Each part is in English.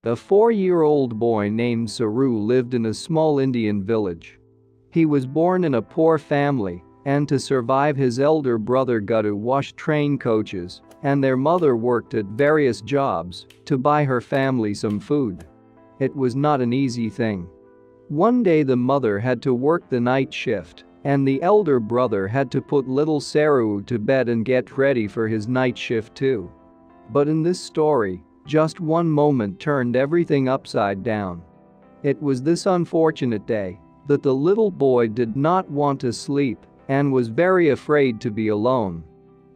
A 4-year-old boy named Saru lived in a small Indian village. He was born in a poor family, and to survive his elder brother Guddu washed train coaches, and their mother worked at various jobs to buy her family some food. It was not an easy thing. One day the mother had to work the night shift, and the elder brother had to put little Saru to bed and get ready for his night shift too. But in this story, just one moment turned everything upside down. It was this unfortunate day that the little boy did not want to sleep and was very afraid to be alone.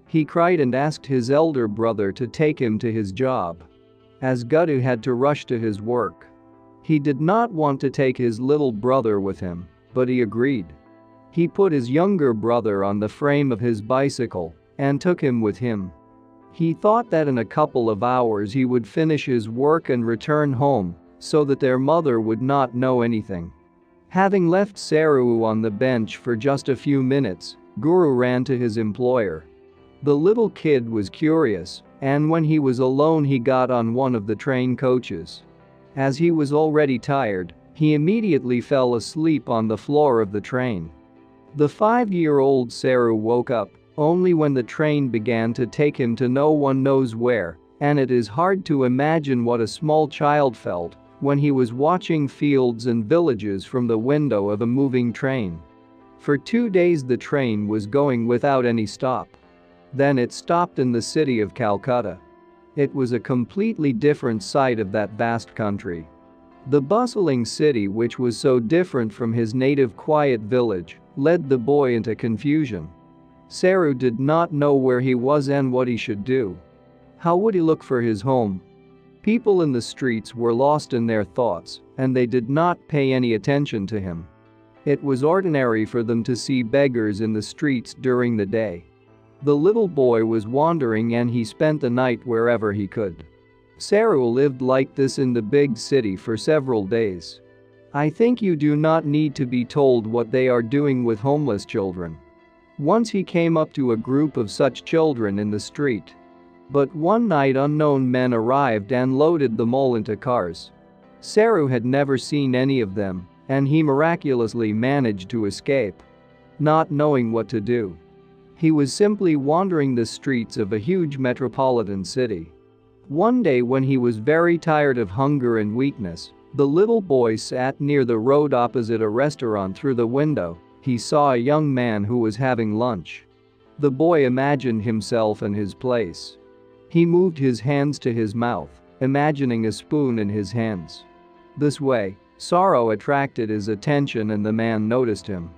He cried and asked his elder brother to take him to his job, as Guddu had to rush to his work. He did not want to take his little brother with him, but he agreed. He put his younger brother on the frame of his bicycle and took him with him. He thought that in a couple of hours he would finish his work and return home so that their mother would not know anything. Having left Saru on the bench for just a few minutes, Guru ran to his employer. The little kid was curious, and when he was alone he got on one of the train coaches. As he was already tired, he immediately fell asleep on the floor of the train. The 5-year-old Saru woke up only when the train began to take him to no one knows where, and it is hard to imagine what a small child felt when he was watching fields and villages from the window of a moving train. For 2 days the train was going without any stop. Then it stopped in the city of Calcutta. It was a completely different sight of that vast country. The bustling city, which was so different from his native quiet village, led the boy into confusion. Saru did not know where he was and what he should do. How would he look for his home? People in the streets were lost in their thoughts, and they did not pay any attention to him. It was ordinary for them to see beggars in the streets during the day. The little boy was wandering and he spent the night wherever he could. Saru lived like this in the big city for several days. I think you do not need to be told what they are doing with homeless children. Once he came up to a group of such children in the street. But one night unknown men arrived and loaded them all into cars. Saru had never seen any of them, and he miraculously managed to escape. Not knowing what to do, he was simply wandering the streets of a huge metropolitan city. One day when he was very tired of hunger and weakness, the little boy sat near the road opposite a restaurant. Through the window, he saw a young man who was having lunch. The boy imagined himself in his place. He moved his hands to his mouth, imagining a spoon in his hands. This way, sorrow attracted his attention and the man noticed him.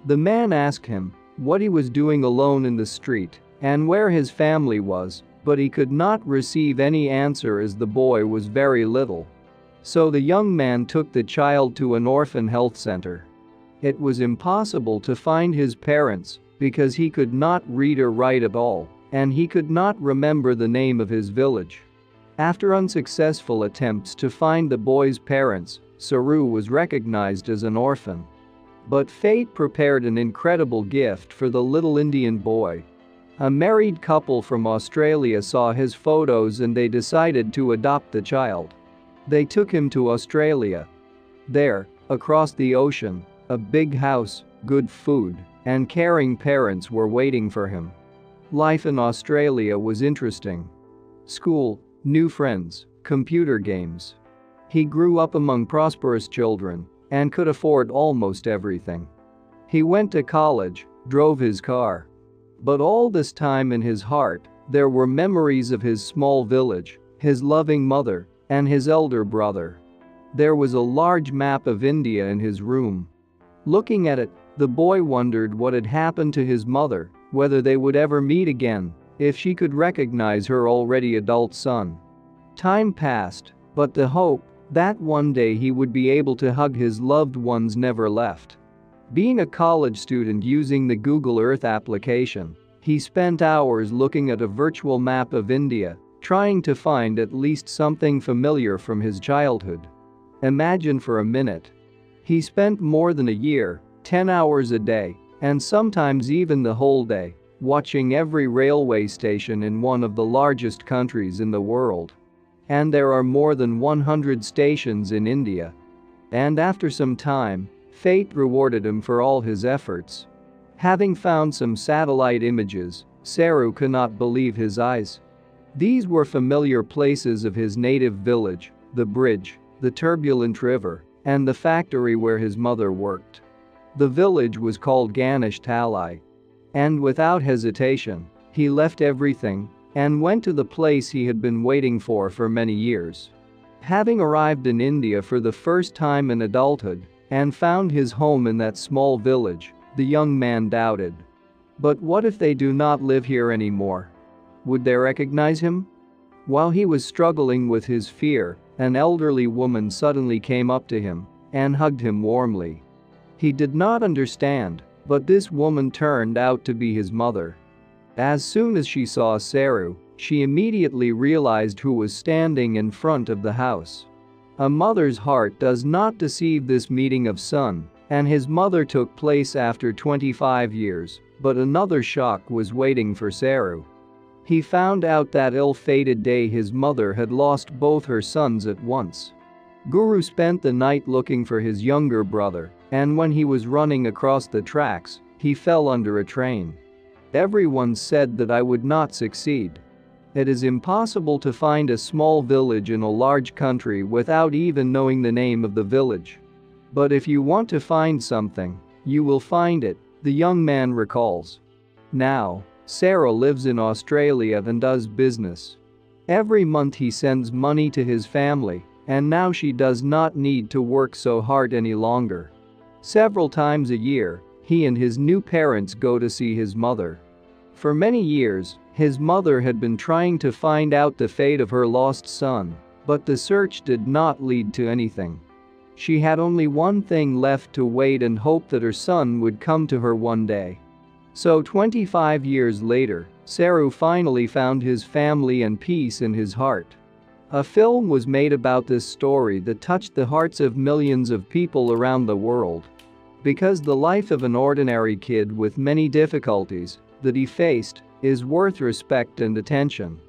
The man asked him what he was doing alone in the street and where his family was, but he could not receive any answer as the boy was very little. So the young man took the child to an orphan health center. It was impossible to find his parents because he could not read or write at all, and he could not remember the name of his village. After unsuccessful attempts to find the boy's parents, Saru was recognized as an orphan. But fate prepared an incredible gift for the little Indian boy. A married couple from Australia saw his photos and they decided to adopt the child. They took him to Australia. There, across the ocean, a big house, good food, and caring parents were waiting for him. Life in Australia was interesting. School, new friends, computer games. He grew up among prosperous children and could afford almost everything. He went to college, drove his car. But all this time in his heart, there were memories of his small village, his loving mother, and his elder brother. There was a large map of India in his room. Looking at it, the boy wondered what had happened to his mother, whether they would ever meet again, if she could recognize her already adult son. Time passed, but the hope that one day he would be able to hug his loved ones never left. Being a college student using the Google Earth application, he spent hours looking at a virtual map of India, trying to find at least something familiar from his childhood. Imagine for a minute. He spent more than a year, 10 hours a day, and sometimes even the whole day, watching every railway station in one of the largest countries in the world. and there are more than 100 stations in India. And after some time, fate rewarded him for all his efforts. Having found some satellite images, Saru could not believe his eyes. These were familiar places of his native village, the bridge, the turbulent river, and the factory where his mother worked. The village was called Ganesh Talai. And without hesitation, he left everything and went to the place he had been waiting for many years. Having arrived in India for the first time in adulthood and found his home in that small village, the young man doubted. But what if they do not live here anymore? Would they recognize him? While he was struggling with his fear, an elderly woman suddenly came up to him and hugged him warmly. He did not understand, but this woman turned out to be his mother. As soon as she saw Saru, she immediately realized who was standing in front of the house. A mother's heart does not deceive. This meeting of son and his mother took place after 25 years, but another shock was waiting for Saru. He found out that ill-fated day his mother had lost both her sons at once. Guru spent the night looking for his younger brother, and when he was running across the tracks, he fell under a train. Everyone said that I would not succeed. It is impossible to find a small village in a large country without even knowing the name of the village. But if you want to find something, you will find it, the young man recalls. Now, Sarah lives in Australia and does business. Every month he sends money to his family, and now she does not need to work so hard any longer. Several times a year, he and his new parents go to see his mother. For many years, his mother had been trying to find out the fate of her lost son, but the search did not lead to anything. She had only one thing left: to wait and hope that her son would come to her one day. So 25 years later, Saru finally found his family and peace in his heart. A film was made about this story that touched the hearts of millions of people around the world. Because the life of an ordinary kid with many difficulties that he faced is worth respect and attention.